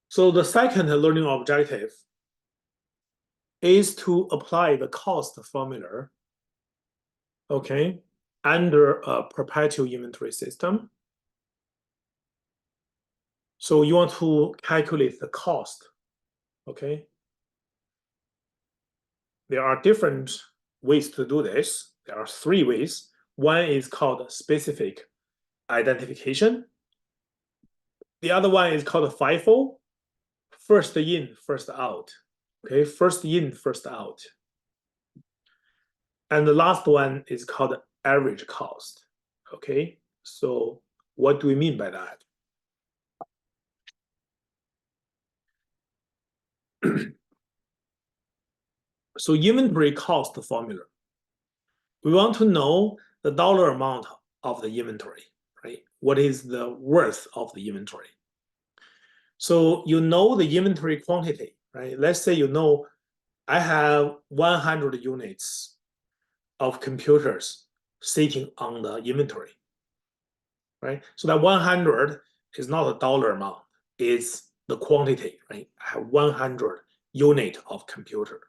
So the second learning objective is to apply the cost formula, okay, under a perpetual inventory system. So you want to calculate the cost, okay? There are different ways to do this. There are three ways. One is called specific identification. The other one is called FIFO, first in, first out. Okay, first in, first out. And the last one is called average cost. Okay, so what do we mean by that? So inventory cost formula. We want to know the dollar amount of the inventory, right? What is the worth of the inventory? So you know the inventory quantity, right? Let's say you know I have 100 units of computers sitting on the inventory, right? So that 100 is not a dollar amount, it's the quantity, right? I have 100 unit of computer.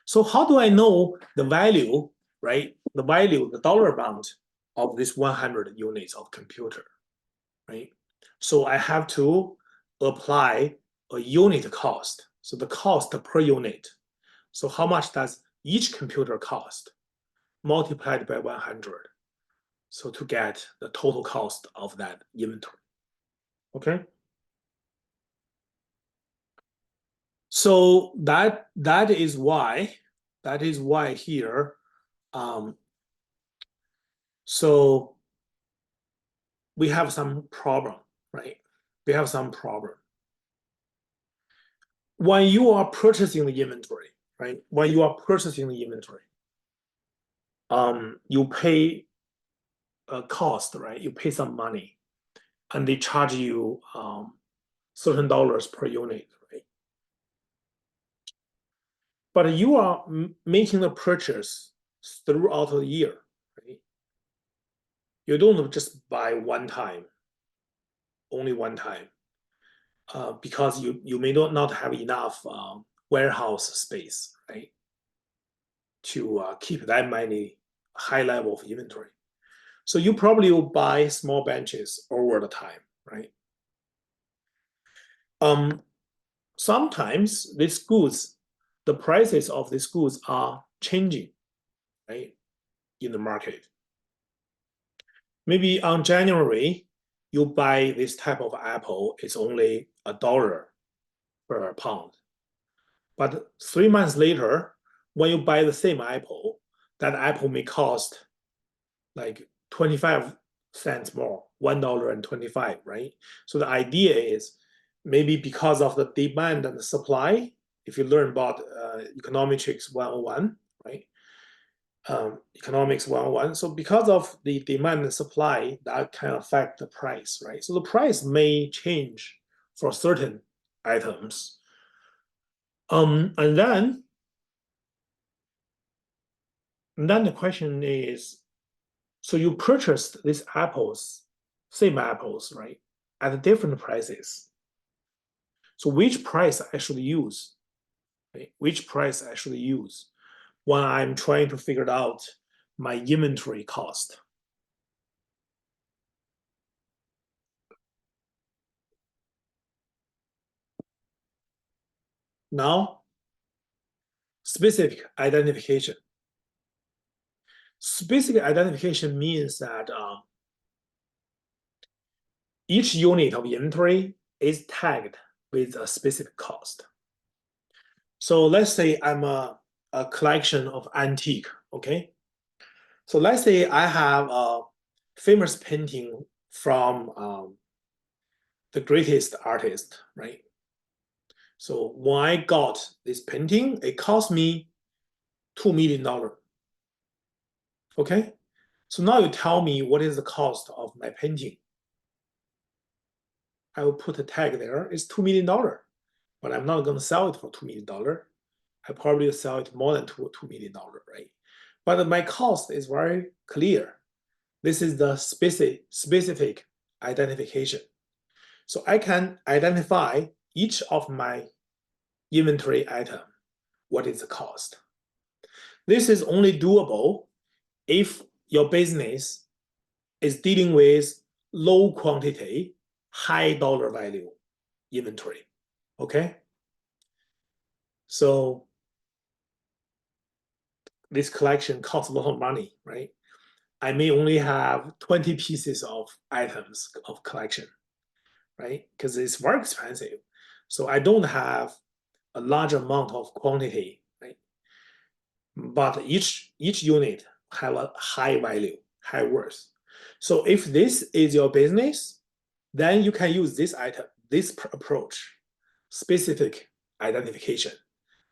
So how do I know the value, right? The value, the dollar amount of this 100 units of computer, right? So I have to apply a unit cost. So the cost per unit. So how much does each computer cost multiplied by 100? So to get the total cost of that inventory. Okay. So that is why here. So we have some problem, right? We have some problem. When you are purchasing the inventory, right? When you are purchasing the inventory, you pay a cost, right? You pay some money, and they charge you certain dollars per unit, right? But you are making the purchase throughout the year, right? You don't just buy one time, only one time, because you may not have enough warehouse space, right, to keep that many high level of inventory. So you probably will buy small batches over the time, right? Sometimes these goods, the prices of these goods are changing, right, in the market. Maybe on January, you buy this type of apple, it's only $1 per pound. But 3 months later, when you buy the same apple, that apple may cost like 25 cents more, $1.25, right? So the idea is maybe because of the demand and the supply, if you learn about econometrics 101, right? Economics 101. So because of the demand and supply, that can affect the price, right? So the price may change for certain items. And then the question is, so you purchased these apples, same apples, right, at different prices. So which price I should use, right? Which price I should use when I'm trying to figure out my inventory cost? Now, specific identification. Specific identification means that each unit of inventory is tagged with a specific cost. So let's say I'm a collection of antique, okay? So let's say I have a famous painting from the greatest artist, right? So when I got this painting, it cost me $2 million. Okay? So now you tell me what is the cost of my painting. I will put a tag there, it's $2 million. But I'm not going to sell it for $2 million. I probably sell it more than $2 million, right? But my cost is very clear. This is the specific identification. So I can identify each of my inventory item, what is the cost. This is only doable if your business is dealing with low quantity, high dollar value inventory. Okay? So this collection costs a lot of money, right? I may only have 20 pieces of items of collection, right? Because it's very expensive. So I don't have a large amount of quantity, right? But each unit have a high value, high worth. So if this is your business, then you can use this item, this approach, specific identification.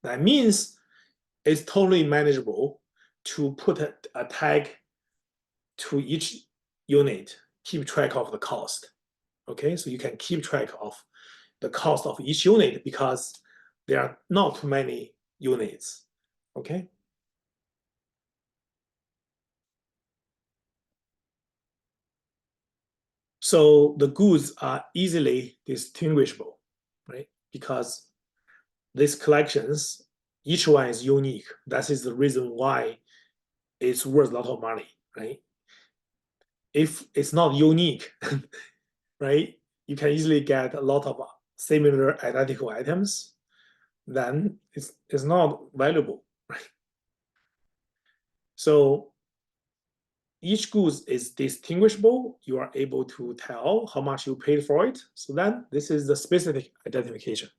That means it's totally manageable to put a tag to each unit, keep track of the cost. Okay, so you can keep track of the cost of each unit because there are not too many units. Okay. So the goods are easily distinguishable, right? Because these collections, each one is unique. That is the reason why it's worth a lot of money, right? If it's not unique, right, you can easily get a lot of similar identical items, then it's not valuable, right? So each goods is distinguishable. You are able to tell how much you paid for it. So then this is the specific identification.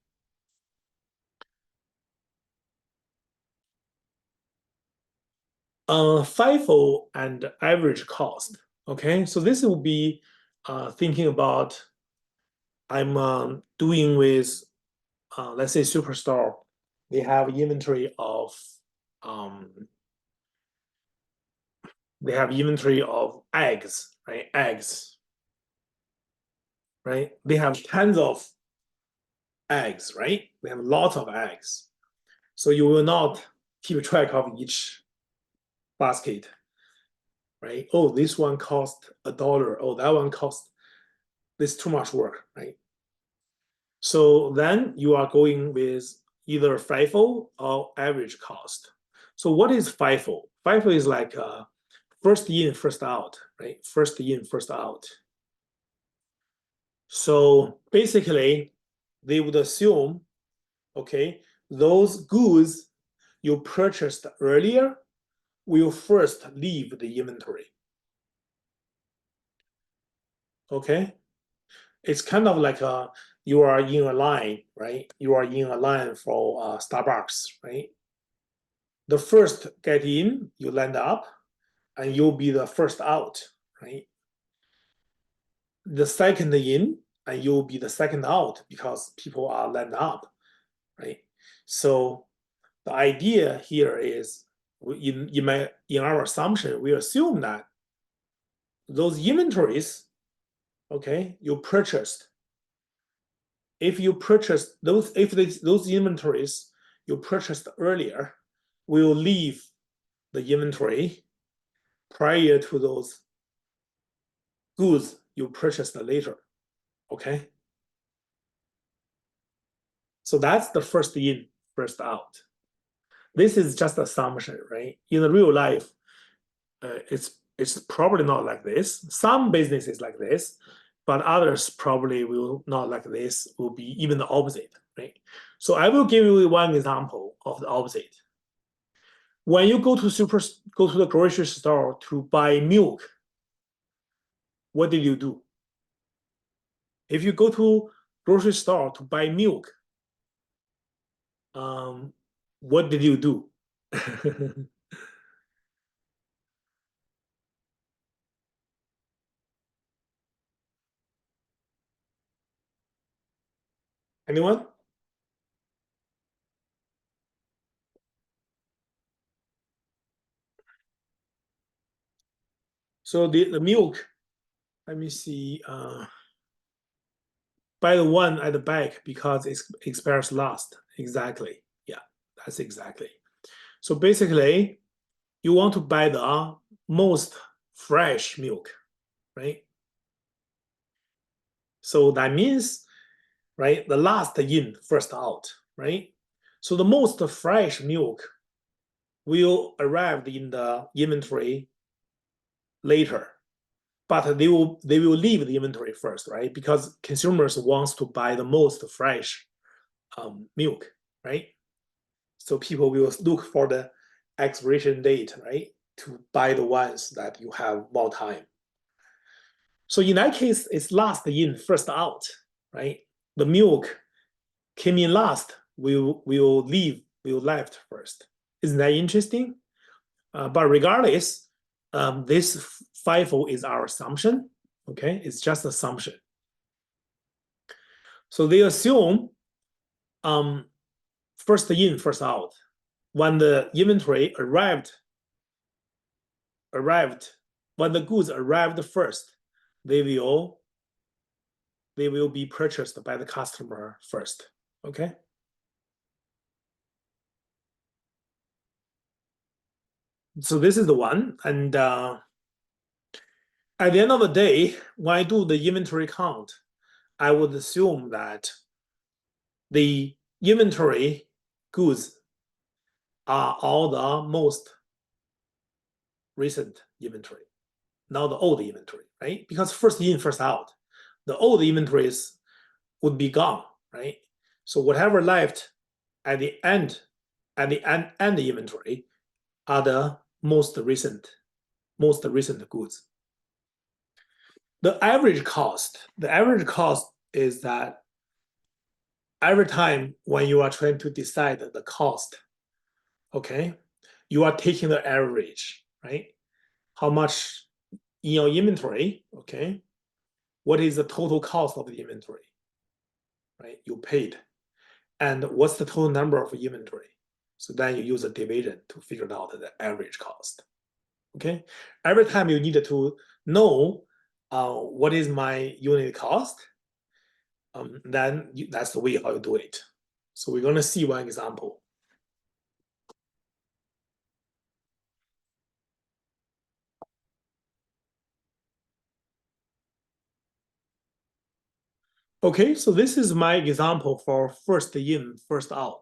FIFO and average cost. Okay, so this will be thinking about I'm doing with let's say Superstore. They have inventory of um, eggs, right? Eggs, right? They have tons of eggs, right? They have lots of eggs. So you will not keep track of each basket, right? Oh, this one cost $1. Oh, that one cost this too much work, right? So then you are going with either FIFO or average cost. So what is FIFO? FIFO is like first in, first out, right? First in, first out. So basically, they would assume, okay, those goods you purchased earlier will first leave the inventory. Okay, it's kind of like you are in a line, right? You are in a line for Starbucks, right? The first get in, you land up, and you'll be the first out, right? The second in, and you'll be the second out because people are land up, right? So the idea here is in our assumption, we assume that those inventories, okay, you purchased. If you purchased those, those inventories you purchased earlier will leave the inventory prior to those goods you purchased later. Okay. So that's the first in, first out. This is just assumption, right? In the real life, it's probably not like this. Some businesses like this, but others probably will not like this, will be even the opposite, right? So I will give you one example of the opposite. When you go to the grocery store to buy milk, what did you do? If you go to grocery store to buy milk, what did you do? Anyone? So the milk, let me see, buy the one at the back because it expires last. Exactly. Yeah, that's exactly. So basically, you want to buy the most fresh milk, right? So that means, right, the last in, first out, right? So the most fresh milk will arrive in the inventory later, but they will leave the inventory first, right? Because consumers wants to buy the most fresh milk, right? So people will look for the expiration date, right, to buy the ones that you have more time. So in that case, it's last in, first out, right? The milk came in last, will left first. Isn't that interesting? But regardless, this FIFO is our assumption. Okay, it's just assumption. So they assume first in, first out. When the inventory arrived, when the goods arrived first, they will be purchased by the customer first. Okay. So this is the one. And at the end of the day, when I do the inventory count, I would assume that the inventory goods are all the most recent inventory, not the old inventory, right? Because first in, first out, the old inventories would be gone, right? So whatever left at the end inventory are the most recent goods. The average cost is that every time when you are trying to decide the cost, okay, you are taking the average, right? How much in your inventory, okay? What is the total cost of the inventory, right? You paid. And what's the total number of inventory? So then you use a division to figure out the average cost, okay? Every time you need to know what is my unit cost, then that's the way how you do it. So we're gonna see one example. Okay, so this is my example for first in, first out.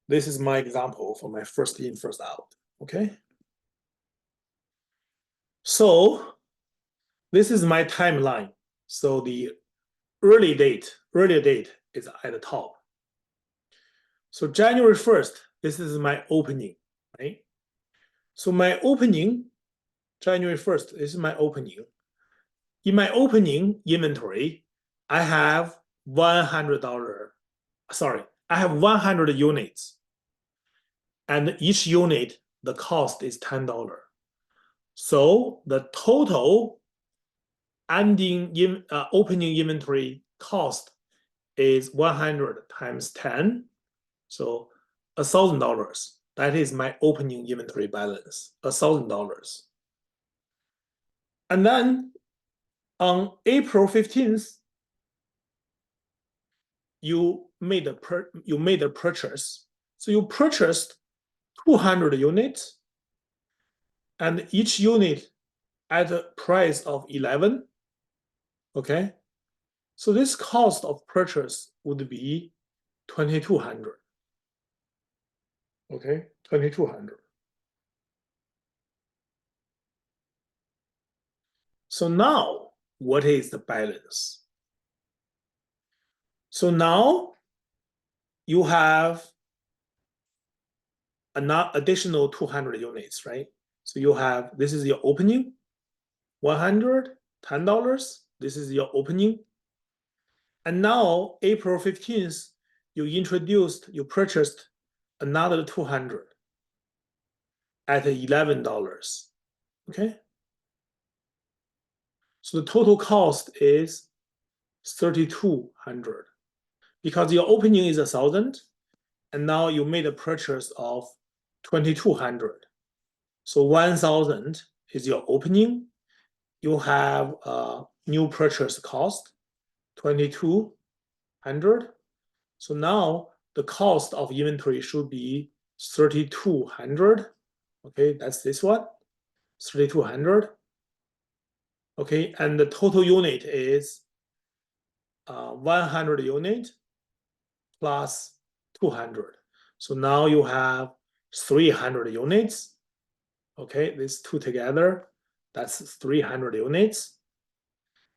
This is my example for my first in, first out, okay? So this is my timeline. So the earlier date is at the top. So January 1st, this is my opening, right? So my opening, January 1st, this is my opening. In my opening inventory, I have $100. Sorry, I have 100 units. And each unit, the cost is $10. So the total opening inventory cost is 100 times 10. So $1,000. That is my opening inventory balance, $1,000. And then on April 15th, you made a purchase. So you purchased 200 units, and each unit at a price of 11. Okay, so this cost of purchase would be 2,200. Okay, 2,200. So now, what is the balance? So now you have an additional 200 units, right? So you have, this is your opening, 100, $10. This is your opening. And now, April 15th, you purchased another 200 at $11. Okay? So the total cost is 3,200 because your opening is 1,000, and now you made a purchase of 2,200. So 1,000 is your opening. You have a new purchase cost, 2,200. So now the cost of inventory should be 3,200. Okay, that's this one, 3,200. Okay, and the total unit is 100 unit plus 200. So now you have 300 units. Okay, these two together, that's 300 units.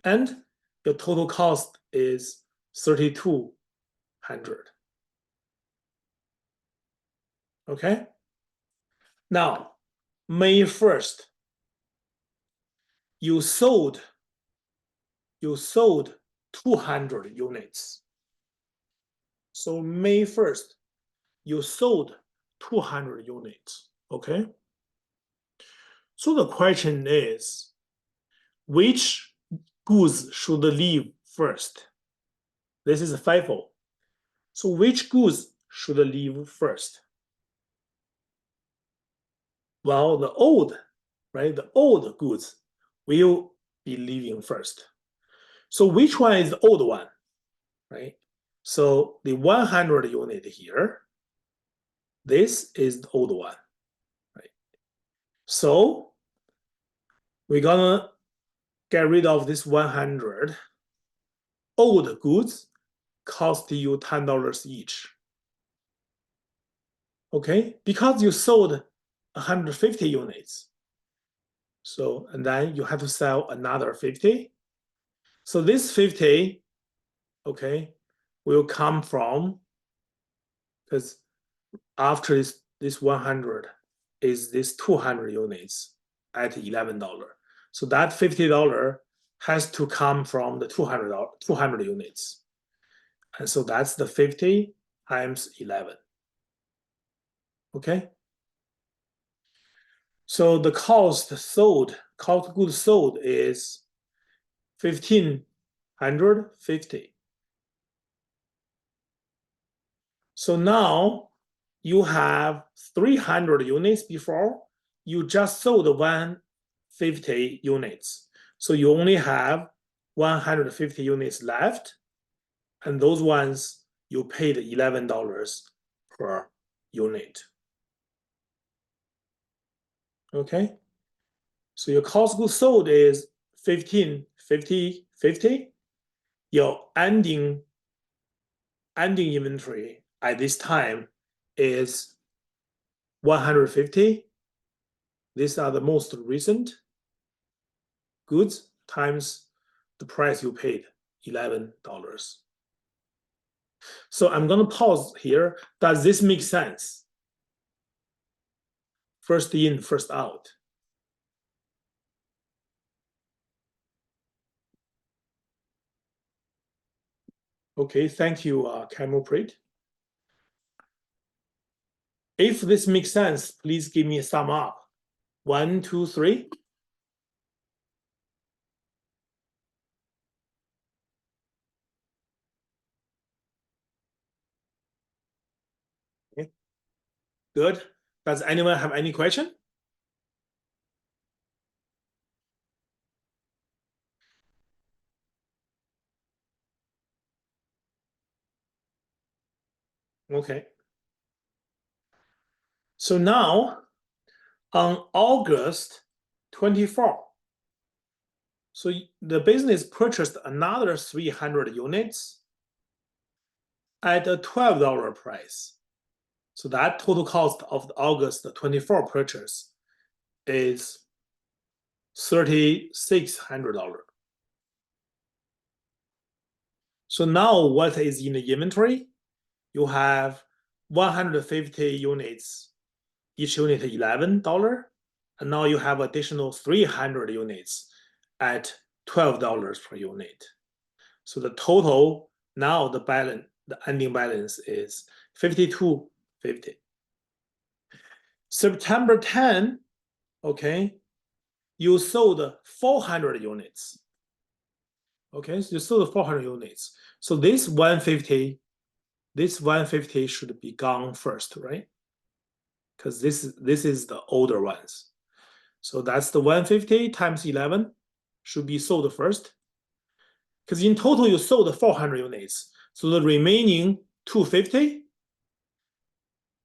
And the total cost is 3,200. Okay. Now, May 1st, you sold 200 units. So May 1st, you sold 200 units. Okay. So the question is, which goods should leave first? This is a FIFO. So which goods should leave first? Well, the old goods will be leaving first. So which one is the old one, right? So the 100 unit here, this is the old one, right? So we're gonna get rid of this 100. Old goods cost you $10 each. Okay, because you sold 150 units. So, and then you have to sell another 50. So this 50, okay, will come from, because after this 100 is this 200 units at $11. So that $50 has to come from the 200 units. And so that's the 50 times 11. Okay. So the cost of goods sold is 1,550. So now you have 300 units before, you just sold 150 units. So you only have 150 units left, and those ones you paid $11 per unit. Okay, so your cost of goods sold is 1,550. Your ending inventory at this time is 150. These are the most recent goods times the price you paid, $11. So I'm going to pause here. Does this make sense? First in, first out. Okay, thank you, Camelprit. If this makes sense, please give me a thumb up. 1, 2, 3. Okay. Good. Does anyone have any question? Okay. So now, on August 24, so the business purchased another 300 units at a $12 price. So that total cost of the August 24 purchase is $3,600. So now what is in the inventory? You have 150 units, each unit $11, and now you have additional 300 units at $12 per unit. So the total now the ending balance is 5,250. September 10, okay, you sold 400 units. Okay, so you sold 400 units. So this 150 should be gone first, right? Because this is the older ones. So that's the 150 times 11 should be sold first. Because in total you sold 400 units. So the remaining 250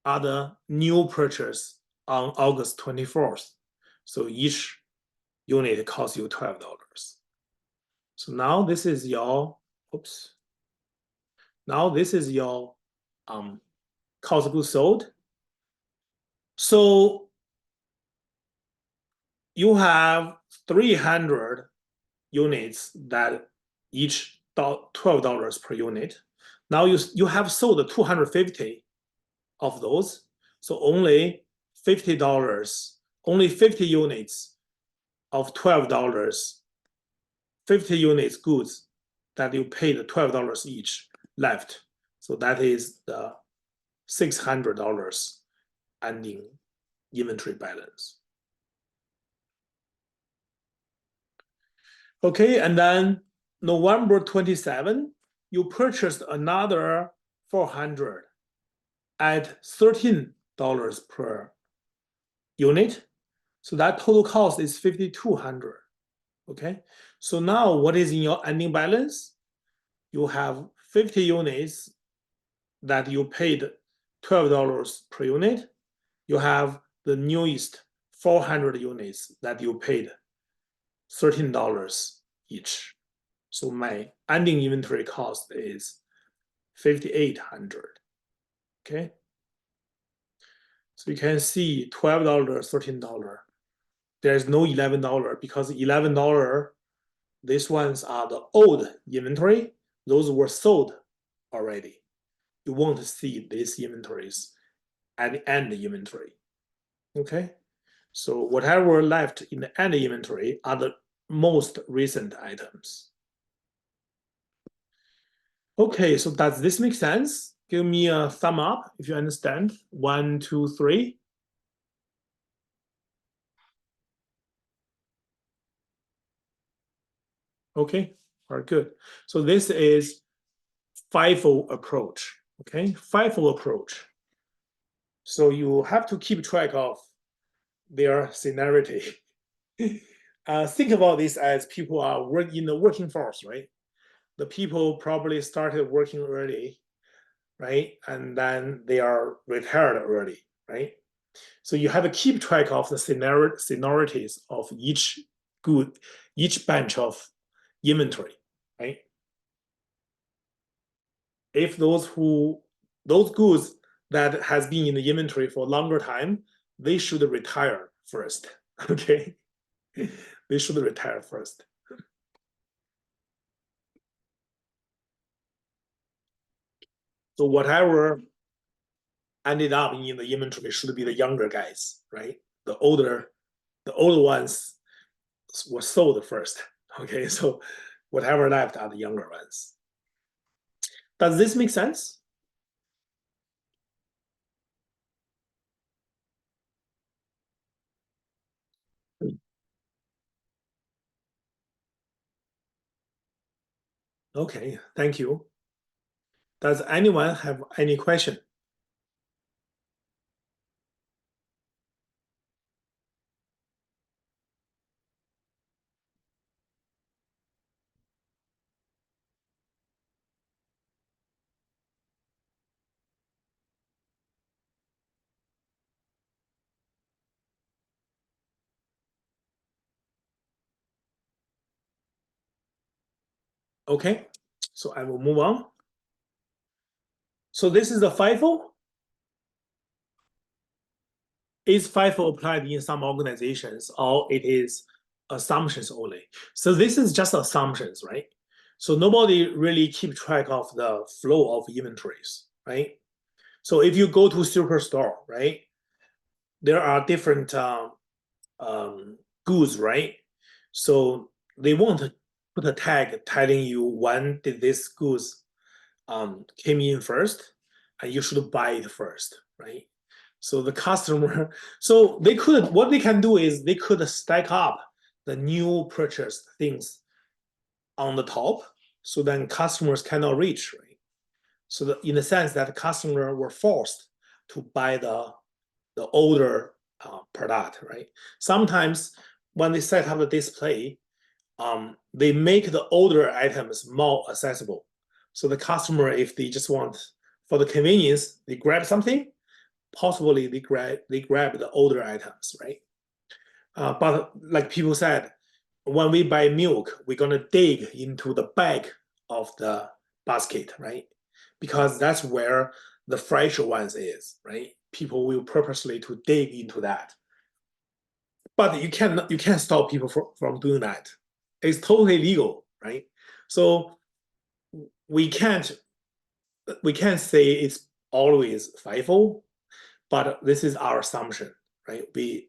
are the new purchase on August 24th. So each unit costs you $12. So now this is your, oops. Now this is your cost of goods sold. So you have 300 units that each $12 per unit. Now you have sold 250 of those. So only $50, only 50 units of $12, 50 units goods that you paid $12 each left. So that is the $600 ending inventory balance. Okay, and then November 27, you purchased another 400 at $13 per unit. So that total cost is 5,200. Okay, so now what is in your ending balance? You have 50 units that you paid $12 per unit. You have the newest 400 units that you paid $13 each. So my ending inventory cost is 5,800. Okay. So you can see $12, $13. There's no $11 because $11, these ones are the old inventory. Those were sold already. You won't see these inventories at the end inventory. Okay. So whatever left in the end inventory are the most recent items. Okay, so does this make sense? Give me a thumb up if you understand. 1, 2, 3. Okay, very good. So this is FIFO approach. Okay, FIFO approach. So you have to keep track of their seniority. Think about this as people are in the working force, right? The people probably started working early, right? And then they are retired early, right? So you have to keep track of the seniorities of each batch of inventory, right? If those goods that has been in the inventory for a longer time, they should retire first. Okay, they should retire first. So whatever ended up in the inventory should be the younger guys, right? The older ones were sold first. Okay, so whatever left are the younger ones. Does this make sense? Okay, thank you. Does anyone have any question? Okay, so I will move on. So this is the FIFO. Is FIFO applied in some organizations or it is assumptions only? So this is just assumptions, right? So nobody really keep track of the flow of inventories, right? So if you go to superstore, right, there are different goods, right? So they won't put a tag telling you when did this goods came in first, and you should buy it first, right? So the customer, so they could, what they can do is they could stack up the new purchased things on the top, so then customers cannot reach, right? So in the sense that the customer were forced to buy the older product, right? Sometimes when they set up the display, they make the older items more accessible. So the customer, if they just want for the convenience, they grab something, possibly they grab the older items, right? But like people said, when we buy milk, we're gonna dig into the back of the basket, right? Because that's where the fresh ones is, right? People will purposely to dig into that. But you can't stop people from doing that. It's totally legal, right? So we can't say it's always FIFO, but this is our assumption, right?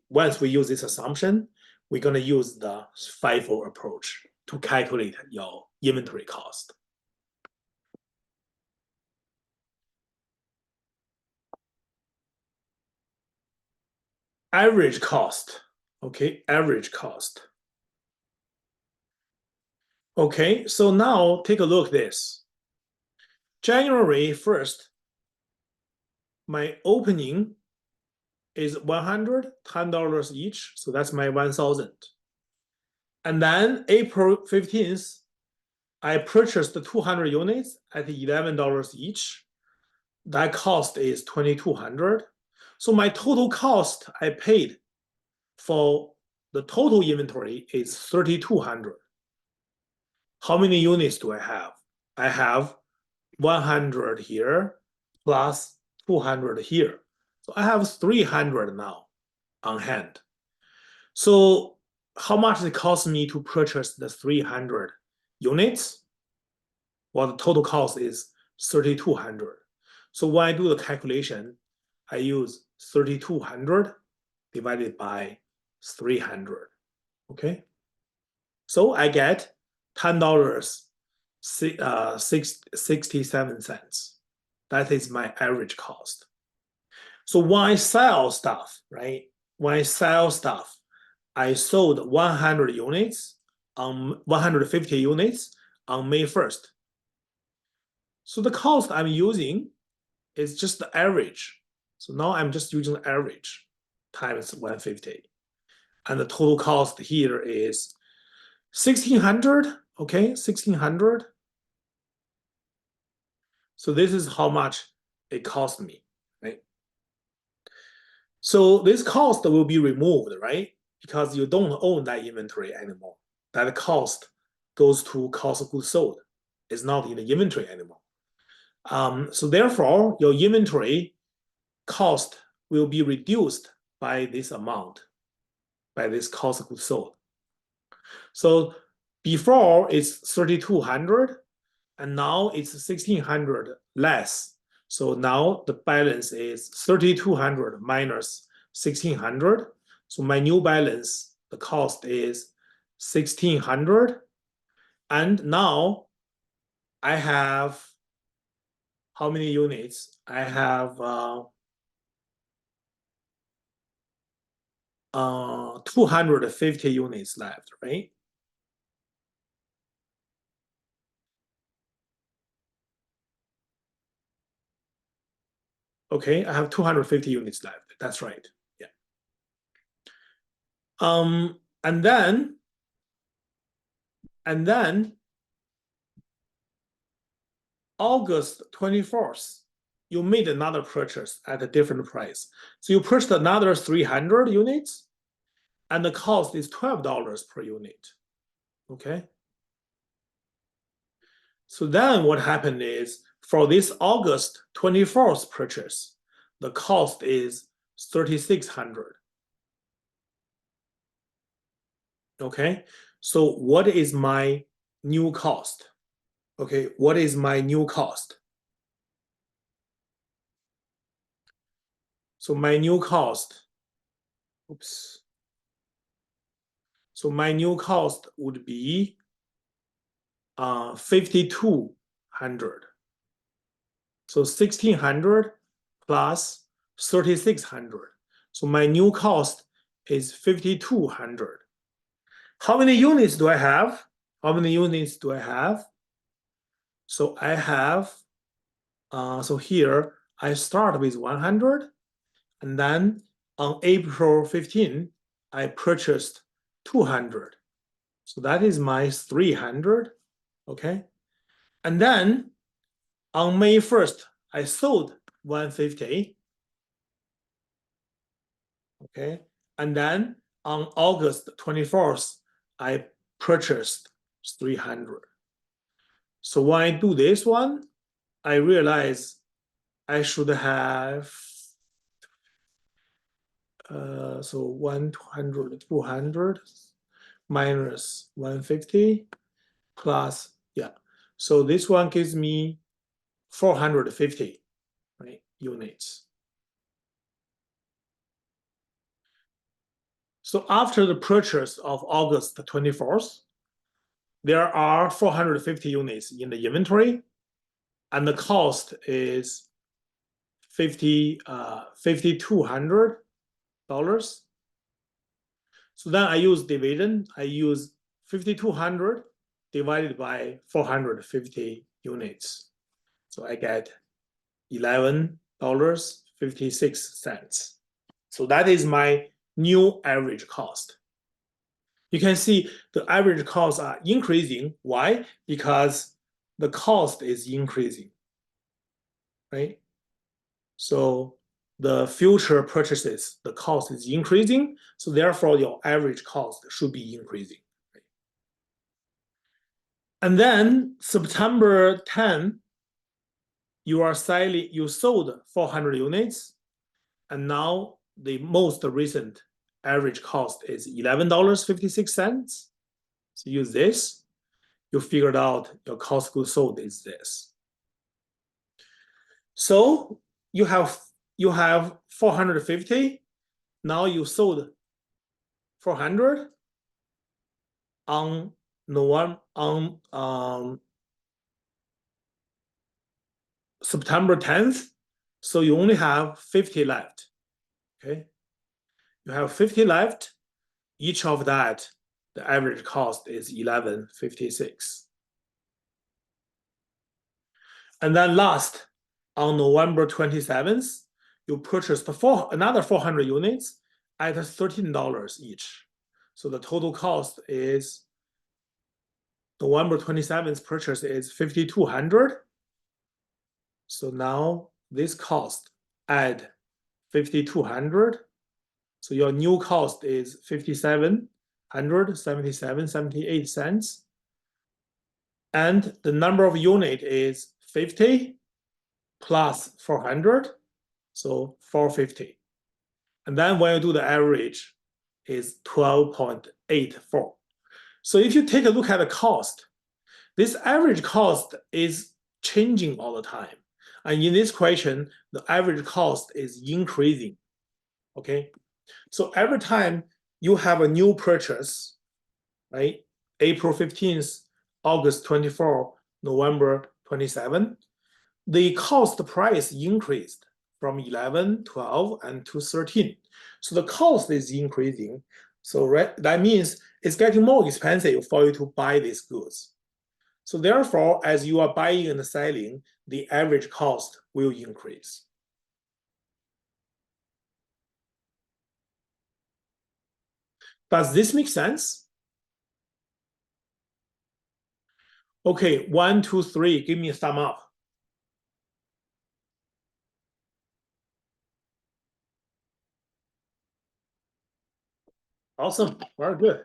Once we use this assumption, we're gonna use the FIFO approach to calculate your inventory cost. Average cost, okay, average cost. Okay, so now take a look at this. January 1st, my opening is $110 each, so that's my 1,000. And then April 15th, I purchased 200 units at $11 each. That cost is 2,200. So my total cost I paid for the total inventory is 3,200. How many units do I have? I have 100 here plus 200 here. So I have 300 now on hand. So how much does it cost me to purchase the 300 units? Well, the total cost is 3,200. So when I do the calculation, I use 3,200 divided by 300. Okay. So I get $10.67. That is my average cost. So when I sell stuff, right? When I sell stuff, I sold 100 units on 150 units on May 1st. So the cost I'm using is just the average. So now I'm just using the average times 150. And the total cost here is 1,600, okay, 1,600. So this is how much it cost me, right? So this cost will be removed, right? Because you don't own that inventory anymore. That cost goes to cost of goods sold. It's not in the inventory anymore. So therefore, your inventory cost will be reduced by this amount, by this cost of goods sold. So before it's 3,200, and now it's 1,600 less. So now the balance is 3,200 minus 1,600. So my new balance, the cost is 1,600. And now I have how many units? I have 250 units left, right? Okay, I have 250 units left. That's right. Yeah. And then August 24th, you made another purchase at a different price. So you purchased another 300 units, and the cost is $12 per unit. Okay. So then what happened is for this August 24th purchase, the cost is 3,600. Okay. So what is my new cost? Okay. What is my new cost? So my new cost, oops. So my new cost would be 5,200. So 1,600 plus 3,600. So my new cost is 5,200. How many units do I have? How many units do I have? So I have, so here I start with 100, and then on April 15, I purchased 200. So that is my 300, okay? And then on May 1st, I sold 150, okay? And then on August 24th, I purchased 300. So when I do this one, I realize I should have so 100, 200 minus 150 plus, yeah. So this one gives me 450, right, units. So after the purchase of August 24th, there are 450 units in the inventory, and the cost is $5,200. So then I use division. I use 5,200 divided by 450 units. So I get $11.56. So that is my new average cost. You can see the average costs are increasing. Why? Because the cost is increasing, right? So the future purchases, the cost is increasing. So therefore, your average cost should be increasing. And then September 10, you sold 400 units, and now the most recent average cost is $11.56. So use this, you figured out your cost of goods sold is this. So you have 450. Now you sold 400 on September 10th. So you only have 50 left. Okay, you have 50 left. Each of that, the average cost is $11.56. And then last, on November 27th, you purchased another 400 units at $13 each. So the total cost is November 27th purchase is 5,200. So now this cost add 5,200. So your new cost is 5,777.78 cents. And the number of unit is 50 plus 400, so 450. And then when you do the average, is 12.84. So if you take a look at the cost, this average cost is changing all the time. And in this question, the average cost is increasing. Okay, so every time you have a new purchase, right? April 15th, August 24, November 27, the cost price increased from 11, 12, and to 13. So the cost is increasing. So that means it's getting more expensive for you to buy these goods. So therefore, as you are buying and selling, the average cost will increase. Does this make sense? Okay, 1, 2, 3, give me a thumb up. Awesome, very good.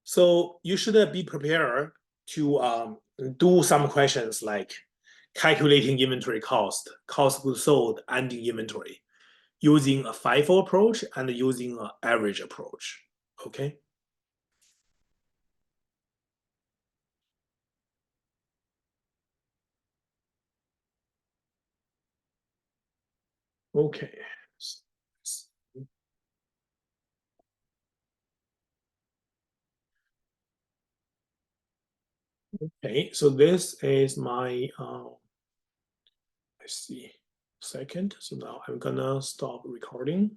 So you should be prepared to do some questions like calculating inventory cost, cost of goods sold, ending inventory, using a FIFO approach and using an average approach, okay? Okay. Okay, so this is my, let's see, second. So now I'm gonna stop recording.